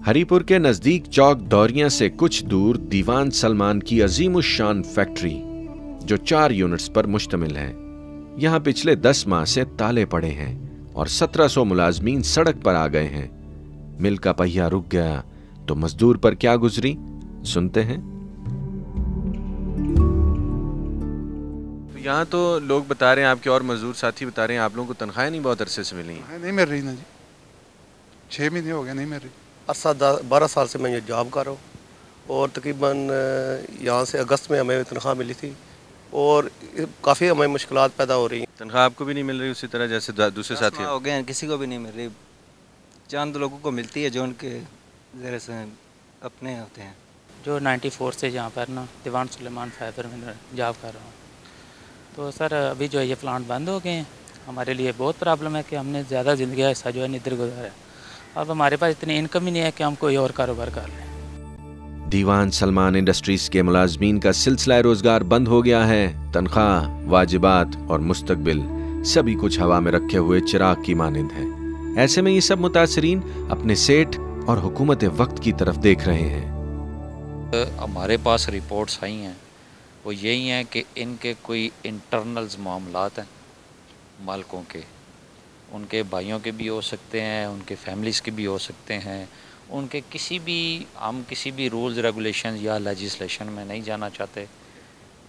हरिपुर के नजदीक चौक दौरिया से कुछ दूर दीवान सलमान की अजीमुशान फैक्ट्री जो 4 यूनिट्स पर मुश्तमिल है, यहाँ पिछले 10 माह से ताले पड़े हैं और 1700 मुलाजमीन सड़क पर आ गए हैं। मिल का पहिया रुक गया तो मजदूर पर क्या गुजरी, सुनते हैं। यहाँ तो लोग बता रहे हैं, आपके और मजदूर साथी बता रहे हैं, आप लोगों को तनख्वाहें नहीं बहुत अरसे से मिली हैं। नहीं मिल रही ना जी, 6 महीने हो गए नहीं मिल रही। 12 साल से मैं ये जॉब कर रहा हूँ और तकरीबन यहाँ से अगस्त में हमें तनख्वाह मिली थी और काफ़ी हमें मुश्किलात पैदा हो रही हैं। तनख्वाह आपको भी नहीं मिल रही उसी तरह जैसे दूसरे साथी हो गए हैं, किसी को भी नहीं मिल रही। चंद लोगों को मिलती है जो उनके ज़रिए से अपने होते हैं। जो 94 से यहाँ पर ना दीवान सुलेमान फाइबर में जॉब कर रहा हूँ। तो सर अभी जो है ये प्लांट बंद हो गए हैं, हमारे लिए बहुत प्रॉब्लम है कि हमने ज़्यादा ज़िंदगी का हिस्सा जो है इधर गुजारा है। अब हमारे पास इतनी इनकम ही नहीं है कि हम कोई और कारोबार कर लें। दीवान सलमान इंडस्ट्रीज के मुलाजमीन का सिलसिला रोजगार बंद हो गया है। तनख्वाह, वाजिबात और मुस्तकबिल सभी कुछ हवा में रखे हुए चिराग की मानिंद है। ऐसे में ये सब मुतासरीन अपने सेठ और हुकूमत वक्त की तरफ देख रहे हैं। हमारे पास रिपोर्ट्स आई हैं, वो यही हैं कि इनके कोई इंटरनल्स मामलात हैं मालिकों के, उनके भाइयों के भी हो सकते हैं, उनके फैमिलीज़ के भी हो सकते हैं, उनके हम किसी भी रूल्स रेगुलेशन या लेजिस्लेशन में नहीं जाना चाहते।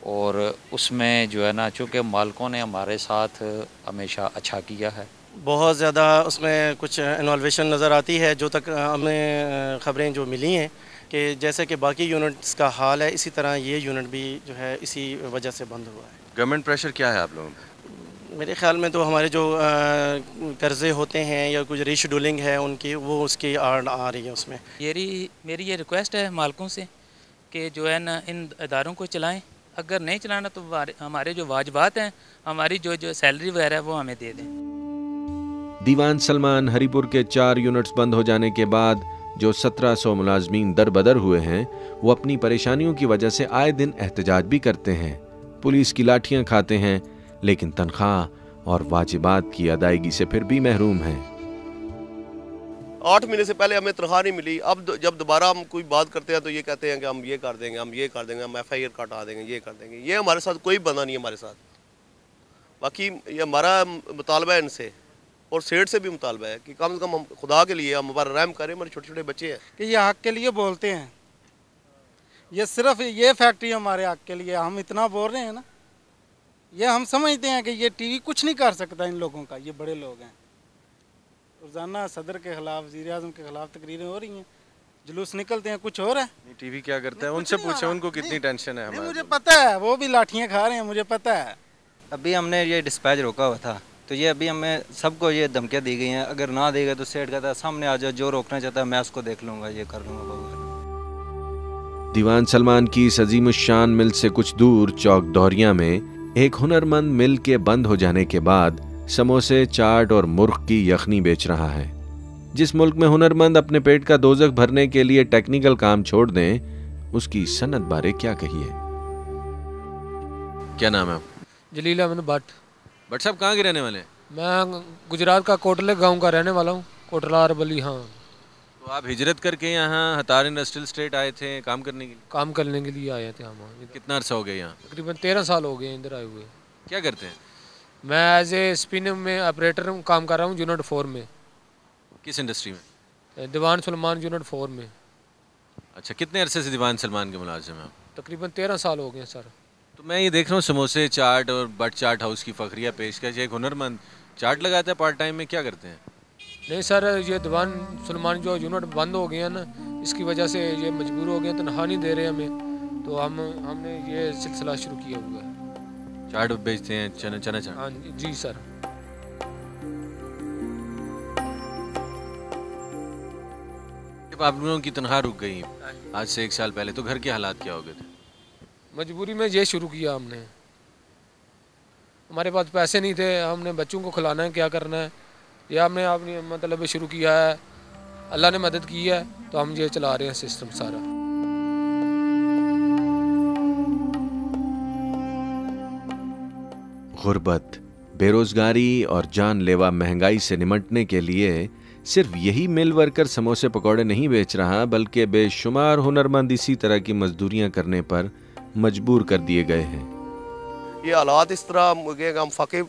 और उसमें जो है ना, चूँकि मालिकों ने हमारे साथ हमेशा अच्छा किया है, बहुत ज़्यादा उसमें कुछ इन्वॉल्वेशन नज़र आती है। जो तक हमें ख़बरें जो मिली हैं कि जैसे कि बाकी यूनिट्स का हाल है, इसी तरह ये यूनिट भी जो है इसी वजह से बंद हुआ है। गवर्नमेंट प्रेशर क्या है आप लोगों पर? मेरे ख्याल में तो हमारे जो कर्ज़े होते हैं या कुछ रीशेड्यूलिंग है उनकी, वो उसकी आड़ आ रही है उसमें। मेरी ये रिक्वेस्ट है मालिकों से कि जो है ना इन इदारों को चलाएं। अगर नहीं चलाना तो हमारे जो वाजिबात हैं, हमारी जो सैलरी वगैरह है वो हमें दे दें। दीवान सलमान हरिपुर के 4 यूनिट्स बंद हो जाने के बाद जो 1700 मुलाजमीन दरबदर हुए हैं, वो अपनी परेशानियों की वजह से आए दिन एहतजाज भी करते हैं, पुलिस की लाठियां खाते हैं, लेकिन तनख्वाह और वाजिबात की अदायगी से फिर भी महरूम हैं। 8 महीने से पहले हमें तनख्वाह नहीं मिली। अब जब दोबारा हम कोई बात करते हैं तो ये कहते हैं कि हम ये कर देंगे, हम ये कर देंगे, हम FIR कटा देंगे, ये कर देंगे। ये हमारे साथ कोई बंदा नहीं है हमारे साथ। बाकी ये हमारा मुतालबा है इनसे और सेठ से भी मुतालबा है कि कम से कम हम खुदा के लिए हम हमारा रहम करें। हमारे छोटे छोटे बच्चे हैं कि ये हक के लिए बोलते हैं, ये सिर्फ ये फैक्ट्री हमारे हक के लिए, हम इतना बोल रहे हैं ना। ये हम समझते हैं कि ये टीवी कुछ नहीं कर सकता इन लोगों का, ये बड़े लोग हैं। रोजाना सदर के खिलाफ, वज़ीर आज़म के खिलाफ तकरीरें हो रही हैं, जुलूस निकलते हैं, कुछ हो रहा है। टीवी क्या करता है, उनसे पूछे उनको कितनी टेंशन है। हमारे मुझे पता है, वो भी लाठियाँ खा रहे हैं, मुझे पता है। अभी हमने ये डिस्पैच रोका हुआ था, तो ये अभी हमें सबको ये धमकियाँ दी गई हैं, अगर ना देगा तो सेठ कहता है सामने आ जाओ, जो रोकना चाहता है मैं उसको देख लूँगा, ये कर लूँगा। दीवान सलमान की इस अजीमुशान मिल से कुछ दूर चौक दौरिया में एक हुनरमंद मिल के बंद हो जाने के बाद समोसे, चाट और मुर्ग की यखनी बेच रहा है। जिस मुल्क में हुनरमंद अपने पेट का दोजख भरने के लिए टेक्निकल काम छोड़ दें, उसकी सनत बारे क्या कहिए। क्या नाम है आपका? जलील अहमद भट्ट। भट्ट साहब कहाँ के रहने वाले हैं? मैं गुजरात का कोटले गांव का रहने वाला हूँ, कोटला अरबली। हाँ। तो आप हिजरत करके यहाँ हतार इंडस्ट्रियल स्टेट आए थे काम करने के लिए? काम करने के लिए आए थे हम। कितना अर्सा हो गया यहाँ? तकरीबन 13 साल हो गए इधर आए हुए। क्या करते हैं? मैं एज ए स्पिन में ऑपरेटर काम कर रहा हूँ यूनिट 4 में। किस इंडस्ट्री में? दीवान सलमान यूनिट 4 में। अच्छा, कितने अरसे से दीवान सलमान के मुलाजिम हैं आप? तकरीबन 13 साल हो गए सर। तो मैं ये देख रहा हूँ समोसे, चाट और भट्ट चाट हाउस की फखरिया पेशकश। एक हुनरमंद चाट लगाता है पार्ट टाइम में, क्या करते हैं? नहीं सर, ये दीवान सलमान जो यूनिट बंद हो गया ना, इसकी वजह से ये मजबूर हो गए, तनख्वाह नहीं दे रहे हमें, तो हमने ये सिलसिला शुरू किया हुआ है। चाट बेचते हैं, चना चाट? हाँ जी सर। जब आप लोगों की तनख्वाह रुक गई आज से 1 साल पहले, तो घर के हालात क्या हो गए थे? मजबूरी में ये शुरू किया हमने। हमारे पास पैसे नहीं थे, हमने बच्चों को खिलाना है, क्या करना है, यह हमने अपनी मतलब शुरू किया है। अल्लाह ने मदद की है तो हम ये चला रहे हैं सिस्टम सारा। गुर्बत, बेरोजगारी और जानलेवा महंगाई से निमटने के लिए सिर्फ यही मिल वर्कर समोसे पकौड़े नहीं बेच रहा, बल्कि बेशुमार हुनरमंद इसी तरह की मजदूरियां करने पर मजबूर कर दिए गए हैं। ये हालात इस तरह हो गए कि हम फाके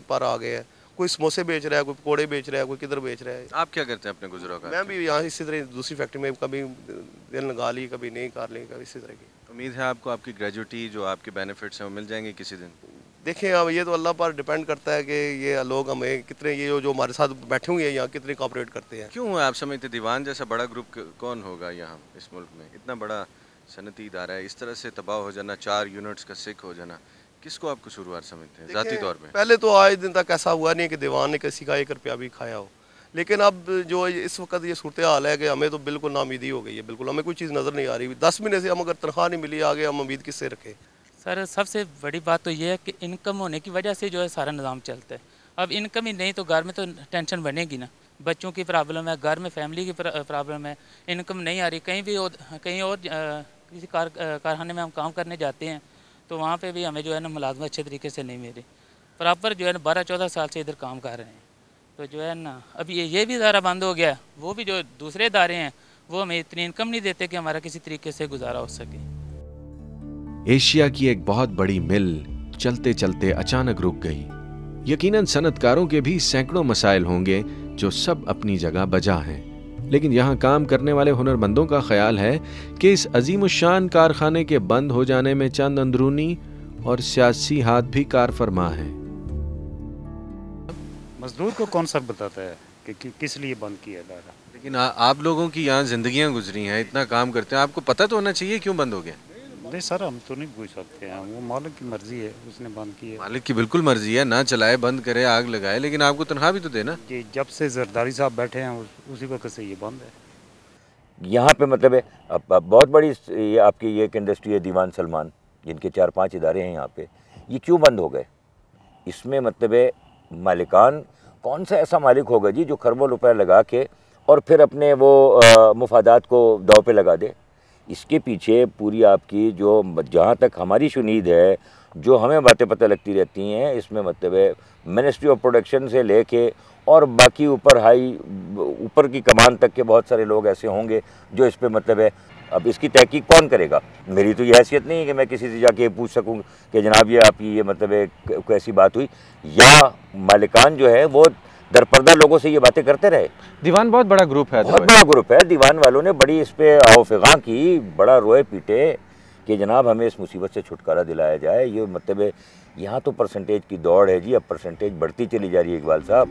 पर आ गए हैं। कोई समोसे बेच रहा है, कोई पकौड़े बेच रहा है, कोई किधर बेच रहा है। आप क्या करते हैं अपने गुजरों का? मैं भी यहाँ इसी तरह दूसरी फैक्ट्री में कभी दिन लगा ली, कभी नहीं कर ली, कभी इसी तरह की। उम्मीद है आपको आपकी ग्रेजुटी जो आपके बेनिफिट्स हैं वो मिल जाएंगे किसी दिन? देखें, अब ये तो अल्लाह पर डिपेंड करता है कि ये लोग हमें कितने, ये जो हमारे साथ बैठे हुए हैं यहाँ, कितने कॉपरेट करते हैं। क्यों आप समझते दीवान जैसा बड़ा ग्रुप कौन होगा यहाँ इस मुल्क में? इतना बड़ा सनती इदारा है, इस तरह से तबाह हो जाना, 4 यूनिट्स का सिक हो जाना, किसको आप कसूरवार समझते हैं ज़ाती तौर पे? पहले तो आज दिन तक ऐसा हुआ नहीं कि दीवान ने किसी का 1 रुपया भी खाया हो, लेकिन अब जो इस वक्त ये सूरत हाल है कि हमें तो बिल्कुल नाउमीदी हो गई है। बिल्कुल हमें कोई चीज़ नज़र नहीं आ रही। 10 महीने से हम अगर तनख्वाह नहीं मिली आगे, हम उम्मीद किससे रखें? सर सबसे बड़ी बात तो ये है कि इनकम होने की वजह से जो है सारा निज़ाम चलता है। अब इनकम ही नहीं तो घर में तो टेंशन बनेगी ना। बच्चों की प्रॉब्लम है, घर में फैमिली की प्रॉब्लम है, इनकम नहीं आ रही। कहीं और किसी कारखाने में हम काम करने जाते हैं तो वहाँ पे भी हमें जो है ना मुलाजमत अच्छे तरीके से नहीं मिली। प्रॉपर जो है ना 12-14 साल से इधर काम कर रहे हैं, तो जो है ना अब ये भी इदारा बंद हो गया। वो भी जो दूसरे इदारे हैं वो हमें इतनी इनकम नहीं देते कि हमारा किसी तरीके से गुजारा हो सके। एशिया की एक बहुत बड़ी मिल चलते चलते अचानक रुक गई। यकीनन सनतकारों के भी सैकड़ों मसाइल होंगे जो सब अपनी जगह बजा हैं, लेकिन यहाँ काम करने वाले हुनरमंदों का ख्याल है कि इस अजीमुशान कारखाने के बंद हो जाने में चंद अंदरूनी और सियासी हाथ भी कारफरमा हैं। मजदूर को कौन सा बताता है कि किस लिए बंद किया जा रहा? लेकिन आप लोगों की यहाँ जिंदगियाँ गुजरी हैं, इतना काम करते हैं, आपको पता तो होना चाहिए क्यों बंद हो गया? नहीं सर, हम तो नहीं पूछ सकते हैं, वो मालिक की मर्जी है, उसने बंद किया। मालिक की बिल्कुल मर्जी है, ना चलाए, बंद करे, आग लगाए, लेकिन आपको तनख्वाह भी तो देना। कि जब से जरदारी साहब बैठे हैं उसी वक्त से ये बंद है। यहाँ पे मतलब है बहुत बड़ी ये आपकी ये एक इंडस्ट्री है दीवान सलमान, जिनके 4-5 इदारे हैं यहाँ पे। ये क्यों बंद हो गए? इसमें मतलब है मालिकान, कौन सा ऐसा मालिक होगा जी जो खरबों रुपए लगा के और फिर अपने वो मुफादात को दाव पे लगा दे? इसके पीछे पूरी आपकी जो जहाँ तक हमारी शुनीद है, जो हमें बातें पता लगती रहती हैं, इसमें मतलब है मिनिस्ट्री ऑफ प्रोडक्शन से लेके और बाकी ऊपर की कमान तक के बहुत सारे लोग ऐसे होंगे जो इस पे मतलब है। अब इसकी तहकीक कौन करेगा? मेरी तो ये हैसियत नहीं है कि मैं किसी से जाके पूछ सकूँ कि जनाब ये आपकी ये मतलब है कोई ऐसी बात हुई, या मालिकान जो है वो दरपर्दा लोगों से ये बातें करते रहे। दीवान बहुत बड़ा ग्रुप है, बहुत बड़ा ग्रुप है। दीवान वालों ने बड़ी इस पे आओफिगा की, बड़ा रोए पीटे कि जनाब हमें इस मुसीबत से छुटकारा दिलाया जाए। ये मतलब है यहाँ तो परसेंटेज की दौड़ है जी, अब परसेंटेज बढ़ती चली जा रही है इकबाल साहब।